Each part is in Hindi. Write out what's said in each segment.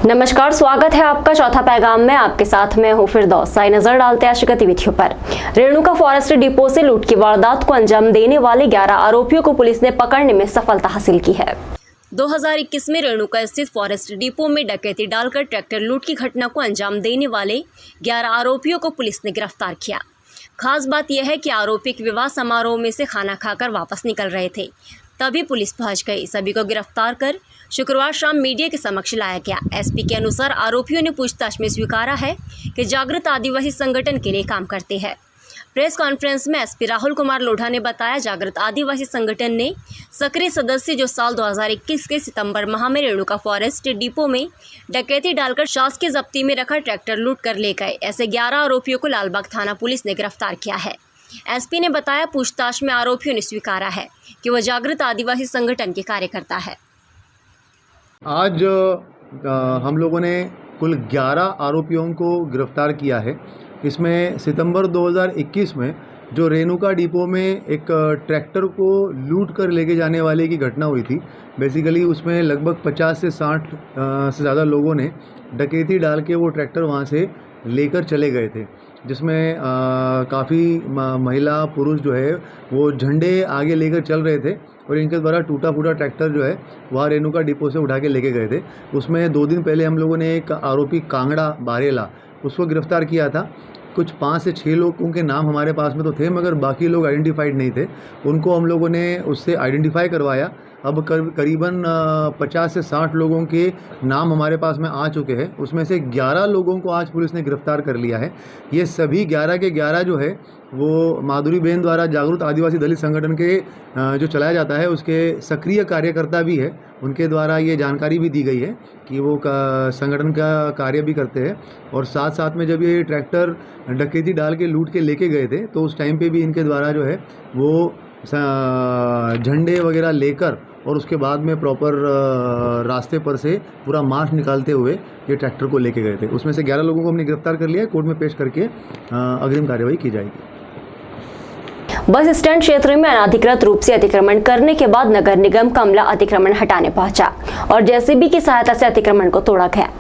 नमस्कार, स्वागत है आपका चौथा पैगाम में। आपके साथ मैं हूं फिरदौस। आइए नजर डालते हैं आज की गतिविधियों पर। रेणुका फॉरेस्ट डिपो से लूट की वारदात को अंजाम देने वाले 11 आरोपियों को पुलिस ने पकड़ने में सफलता हासिल की है। 2021 में रेणुका स्थित फॉरेस्ट डिपो में डकैती डालकर ट्रैक्टर लूट की घटना को अंजाम देने वाले 11 आरोपियों को पुलिस ने गिरफ्तार किया। खास बात यह है कि आरोपी एक विवाह समारोह में से खाना खाकर वापस निकल रहे थे, तभी पुलिस पहुंच गई। सभी को गिरफ्तार कर शुक्रवार शाम मीडिया के समक्ष लाया गया। एसपी के अनुसार आरोपियों ने पूछताछ में स्वीकारा है कि जागृत आदिवासी संगठन के लिए काम करते हैं। प्रेस कॉन्फ्रेंस में एसपी राहुल कुमार लोढ़ा ने बताया, जागृत आदिवासी संगठन ने सक्रिय सदस्य जो साल 2021 के सितंबर माह में रेणुका फॉरेस्ट डिपो में डकैती डालकर शासकीय जब्ती में रखा ट्रैक्टर लूट कर ले गए। ऐसे 11 आरोपियों को लालबाग थाना पुलिस ने गिरफ्तार किया है। एसपी ने बताया, पूछताछ में आरोपियों ने स्वीकारा है कि वह जागृत आदिवासी संगठन के कार्यकर्ता है। आज हम लोगों ने कुल 11 आरोपियों को गिरफ्तार किया है। इसमें सितंबर 2021 में जो रेणुका डिपो में एक ट्रैक्टर को लूट कर लेके जाने वाले की घटना हुई थी। बेसिकली उसमें लगभग 50 से 60 से ज़्यादा लोगों ने डकैती डाल के वो ट्रैक्टर वहाँ से लेकर चले गए थे, जिसमें काफ़ी महिला पुरुष जो है वो झंडे आगे लेकर चल रहे थे और इनके द्वारा टूटा फूटा ट्रैक्टर जो है वहाँ रेणुका डिपो से उठा के लेके गए थे। उसमें 2 दिन पहले हम लोगों ने एक आरोपी कांगड़ा बारेला उसको गिरफ्तार किया था। कुछ 5 से 6 लोगों के नाम हमारे पास में तो थे, मगर बाकी लोग आइडेंटिफाइड नहीं थे। उनको हम लोगों ने उससे आइडेंटिफाई करवाया। अब करीबन 50 से 60 लोगों के नाम हमारे पास में आ चुके हैं। उसमें से 11 लोगों को आज पुलिस ने गिरफ्तार कर लिया है। ये सभी 11 के 11 जो है वो माधुरी बहन द्वारा जागृत आदिवासी दलित संगठन के जो चलाया जाता है उसके सक्रिय कार्यकर्ता भी है। उनके द्वारा ये जानकारी भी दी गई है कि वो संगठन का कार्य भी करते हैं। और साथ साथ में जब ये ट्रैक्टर डकैती डाल के लूट के लेके गए थे तो उस टाइम पे भी इनके द्वारा जो है वो झंडे वगैरह लेकर और उसके बाद में प्रॉपर रास्ते पर से पूरा मार्च निकालते हुए ये ट्रैक्टर को लेके गए थे। उसमें से 11 लोगों को हमने गिरफ्तार कर लिया है। कोर्ट में पेश करके अग्रिम कार्रवाई की जाएगी। बस स्टैंड क्षेत्र में अनाधिकृत रूप से अतिक्रमण करने के बाद नगर निगम का अमला अतिक्रमण हटाने पहुंचा और जेसीबी की सहायता से अतिक्रमण को तोड़ा गया।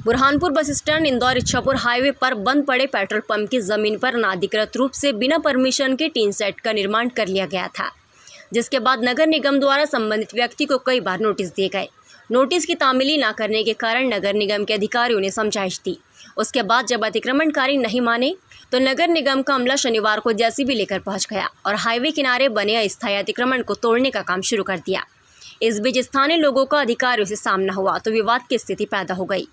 Burhanpur bus stand Indore Ichhapur highway पर बंद पड़े पेट्रोल पंप की जमीन पर अनाधिकृत रूप से बिना परमिशन के टीन सेट का निर्माण कर लिया गया था, जिसके बाद नगर निगम द्वारा संबंधित व्यक्ति को कई बार नोटिस दिए गए। नोटिस की तामीली न करने के कारण नगर निगम के अधिकारियों ने समझाइश दी। उसके बाद जब अतिक्रमणकारी नहीं माने तो नगर निगम का अमला शनिवार को जेसीबी लेकर पहुंच गया और हाईवे किनारे बने अस्थायी अतिक्रमण को तोड़ने का काम शुरू कर दिया। इस बीच स्थानीय लोगों का अधिकारियों से सामना हुआ तो विवाद की स्थिति पैदा हो गई।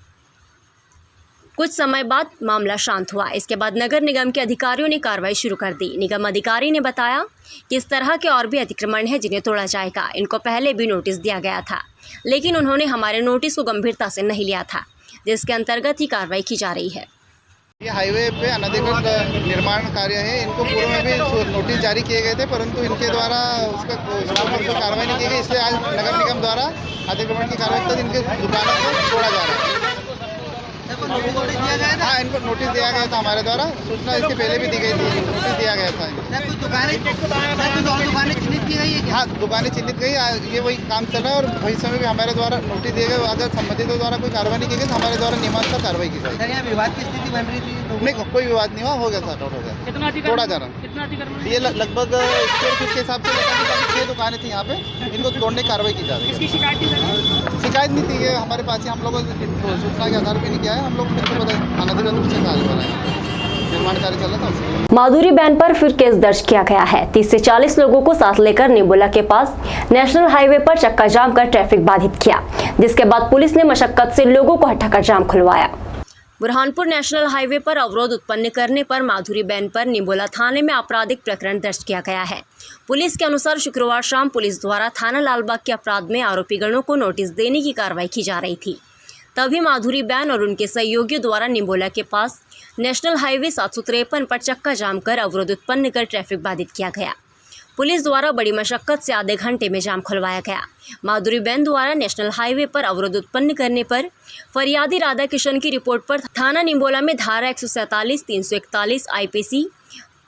कुछ समय बाद मामला शांत हुआ। इसके बाद नगर निगम के अधिकारियों ने कार्रवाई शुरू कर दी। निगम अधिकारी ने बताया कि इस तरह के और भी अतिक्रमण हैं जिन्हें तोड़ा जाएगा। इनको पहले भी नोटिस दिया गया था, लेकिन उन्होंने हमारे नोटिस को गंभीरता से नहीं लिया था, जिसके अंतर्गत ही कार्रवाई की जा रही है। ये हाईवे पे अनधिकृत निर्माण कार्य है। इनको पूर्व में भी नोटिस जारी किए गए थे, परंतु इनके द्वारा उसका कार्रवाई नहीं की गई। इसलिए आज नगर निगम द्वारा अतिक्रमण की कार्रवाई तक इनके दुकानों को तोड़ा जा रहा है। हाँ, इनको नोटिस दिया गया था हमारे द्वारा। सूचना इसके पहले भी दी गई थी, नोटिस दिया गया था। हाँ, दुकानें चिन्हित गई। ये वही काम चल रहा है और भविष्य में भी हमारे द्वारा नोटिस दिए गए। अगर संबंधितों द्वारा कोई कार्रवाई नहीं की गई तो हमारे द्वारा नियमानुसार कार्रवाई की जाएगी। यहाँ विवाद की स्थिति बन रही थी? नहीं, कोई विवाद नहीं हुआ, हो गया था, हो गया। तोड़ा जा रहा है। ये लगभग स्क्वायर फीट के हिसाब से 6 दुकानें थी यहाँ पे। इनको तोड़ने की कार्रवाई की जा रही है। शिकायत नहीं थी, ये हमारे पास ही हम लोगों ने सूचना के आधार पर नहीं किया है। हम लोग अनधिकृत रूप से निर्माण कार्य चल रहा था। माधुरी बहन पर फिर केस दर्ज किया गया है। 30 से 40 लोगों को साथ लेकर निबोला के पास नेशनल हाईवे पर चक्का जाम कर ट्रैफिक बाधित किया, जिसके बाद पुलिस ने मशक्कत से लोगों को हटाकर जाम खुलवाया। बुरहानपुर नेशनल हाईवे पर अवरोध उत्पन्न करने पर माधुरी बहन पर निबोला थाने में आपराधिक प्रकरण दर्ज किया गया है। पुलिस के अनुसार शुक्रवार शाम पुलिस द्वारा थाना लालबाग के अपराध में आरोपी गणों को नोटिस देने की कार्रवाई की जा रही थी। तभी माधुरी बहन और उनके सहयोगियों द्वारा निबोला के पास नेशनल हाईवे 753 पर चक्का जाम कर अवरोध उत्पन्न कर ट्रैफिक बाधित किया गया। पुलिस द्वारा बड़ी मशक्कत से आधे घंटे में जाम खुलवाया गया। माधुरी बहन द्वारा नेशनल हाईवे पर अवरोध उत्पन्न करने पर फरियादी राधा किशन की रिपोर्ट पर थाना निबोला में धारा 147, 341 आईपीसी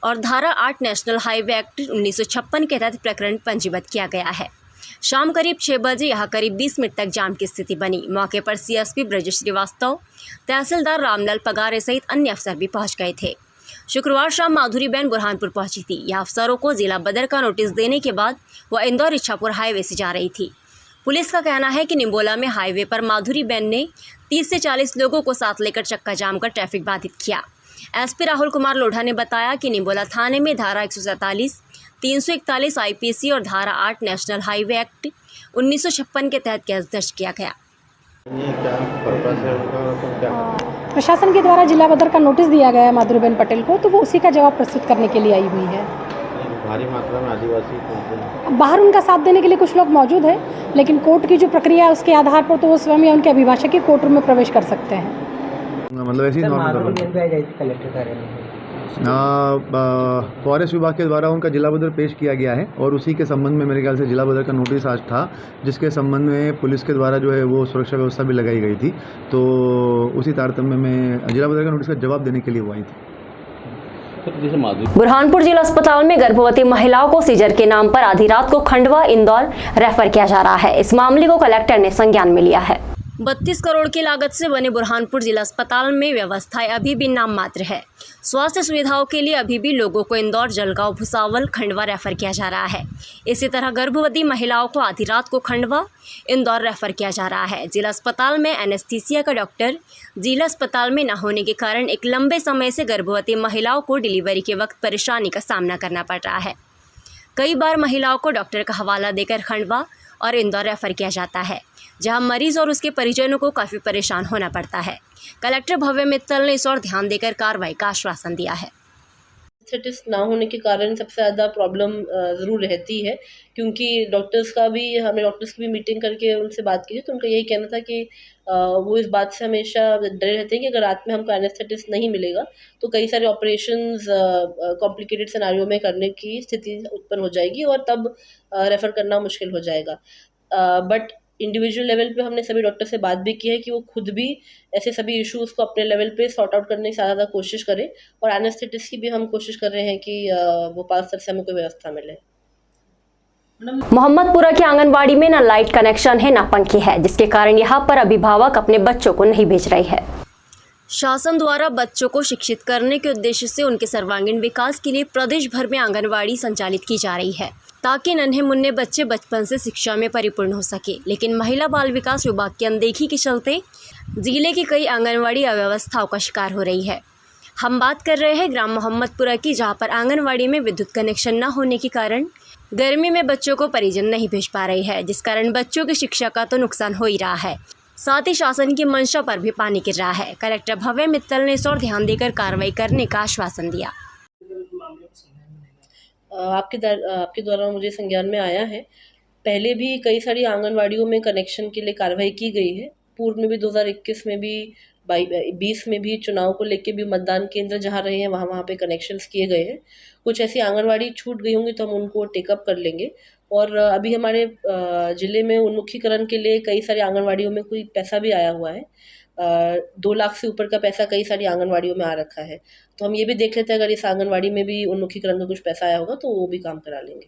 और धारा 8 नेशनल हाईवे एक्ट 1956 के तहत प्रकरण पंजीबद्ध किया गया है। शाम करीब 6 बजे यहां करीब 20 मिनट तक जाम की स्थिति बनी। मौके पर सीएसपी ब्रजेश श्रीवास्तव, तहसीलदार रामलाल पगारे सहित अन्य अफसर भी पहुंच गए थे। शुक्रवार शाम माधुरी बहन बुरहानपुर पहुंची थी। यह अफसरों को जिला बदर का नोटिस देने के बाद वह इंदौर इच्छापुर हाईवे से जा रही थी। पुलिस का कहना है कि निम्बोला में हाईवे पर माधुरी बहन ने 30 से 40 लोगों को साथ लेकर चक्का जाम कर ट्रैफिक बाधित किया। एसपी राहुल कुमार लोढ़ा ने बताया कि निम्बोला थाने में धारा 147, 341 आईपीसी और धारा 8 नेशनल हाईवे एक्ट 1956 के तहत केस दर्ज किया गया। प्रशासन के द्वारा जिला बदर का नोटिस दिया गया है माधुरीबेन पटेल को, तो वो उसी का जवाब प्रस्तुत करने के लिए आई हुई है। भारी मात्रा में आदिवासी बाहर उनका साथ देने के लिए कुछ लोग मौजूद हैं, लेकिन कोर्ट की जो प्रक्रिया है उसके आधार पर तो वो स्वयं या उनके अभिभाषक ही कोर्ट रूम में प्रवेश कर सकते हैं। मतलब ऐसी फॉरेस्ट विभाग के द्वारा उनका जिला बदर पेश किया गया है और उसी के संबंध में मेरे ख्याल से जिला बदर का नोटिस आज था, जिसके संबंध में पुलिस के द्वारा जो है वो सुरक्षा व्यवस्था भी लगाई गई थी। तो उसी तारतम्य में जिला बदर का नोटिस का जवाब देने के लिए वो आई थी। बुरहानपुर जिला अस्पताल में गर्भवती महिलाओं को सीजर के नाम पर आधी रात को खंडवा इंदौर रेफर किया जा रहा है। इस मामले को कलेक्टर ने संज्ञान में लिया है। 32 करोड़ की लागत से बने बुरहानपुर जिला अस्पताल में व्यवस्थाएं अभी भी नाम मात्र है। स्वास्थ्य सुविधाओं के लिए अभी भी लोगों को इंदौर, जलगांव, भुसावल, खंडवा रेफर किया जा रहा है। इसी तरह गर्भवती महिलाओं को आधी रात को खंडवा, इंदौर रेफर किया जा रहा है। जिला अस्पताल में एनेस्थीसिया का डॉक्टर जिला अस्पताल में न होने के कारण एक लंबे समय से गर्भवती महिलाओं को डिलीवरी के वक्त परेशानी का सामना करना पड़ रहा है। कई बार महिलाओं को डॉक्टर का हवाला देकर खंडवा और इंदौर रेफर किया जाता है, जहां मरीज और उसके परिजनों को काफ़ी परेशान होना पड़ता है। कलेक्टर भव्य मित्तल ने इस ओर ध्यान देकर कार्रवाई का आश्वासन दिया है। एनेस्थेटिस्ट ना होने के कारण सबसे ज़्यादा प्रॉब्लम ज़रूर रहती है, क्योंकि हमने डॉक्टर्स की भी मीटिंग करके उनसे बात की थी, तो उनका यही कहना था कि वो इस बात से हमेशा डरे रहते हैं कि अगर रात में हमको एनेस्थेटिस्ट नहीं मिलेगा तो कई सारे ऑपरेशंस कॉम्प्लिकेटेड सिनेरियो में करने की स्थिति उत्पन्न हो जाएगी और तब रेफ़र करना मुश्किल हो जाएगा। बट इंडिविजुअल लेवल पे हमने सभी डॉक्टर से बात भी की है कि वो खुद भी ऐसे सभी इश्यूज़ को अपने लेवल पे सॉर्ट आउट करने की ज़्यादा कोशिश करें, और एनेस्थेटिस्ट की भी हम कोशिश कर रहे हैं कि भोपाल स्तर से हमें कोई व्यवस्था मिले। मोहम्मदपुरा की आंगनवाड़ी में न लाइट कनेक्शन है न पंखे है, जिसके कारण यहाँ पर अभिभावक अपने बच्चों को नहीं भेज रहे हैं। शासन द्वारा बच्चों को शिक्षित करने के उद्देश्य से उनके सर्वांगीण विकास के लिए प्रदेश भर में आंगनवाड़ी संचालित की जा रही है, ताकि नन्हे मुन्ने बच्चे बचपन से शिक्षा में परिपूर्ण हो सके। लेकिन महिला बाल विकास विभाग की अनदेखी के चलते जिले की कई आंगनवाड़ी अव्यवस्थाओं का शिकार हो रही है। हम बात कर रहे हैं ग्राम मोहम्मदपुरा की, जहां पर आंगनवाड़ी में विद्युत कनेक्शन न होने के कारण गर्मी में बच्चों को परिजन नहीं भेज पा रहे हैं, जिस कारण बच्चों की शिक्षा का तो नुकसान हो ही रहा है, साथ ही शासन की मंशा पर भी पानी गिर रहा है। कलेक्टर भव्य मित्तल ने इस ओर ध्यान देकर कार्रवाई करने का आश्वासन दिया। आपके द्वारा मुझे संज्ञान में आया है। पहले भी कई सारी आंगनवाड़ियों में कनेक्शन के लिए कार्रवाई की गई है। पूर्व में भी 2021 में भी 20 में भी चुनाव को लेके भी मतदान केंद्र जहाँ रहे हैं वहाँ पे कनेक्शंस किए गए हैं। कुछ ऐसी आंगनवाड़ी छूट गई होंगी तो हम उनको टेकअप कर लेंगे। और अभी हमारे ज़िले में उन्मुखीकरण के लिए कई सारी आंगनवाड़ियों में कोई पैसा भी आया हुआ है। 2 लाख से ऊपर का पैसा कई सारी आंगनवाड़ियों में आ रखा है, तो हम ये भी देख लेते हैं अगर इस आंगनवाड़ी में भी उन्मुखीकरण का कुछ पैसा आया होगा तो वो भी काम करा लेंगे।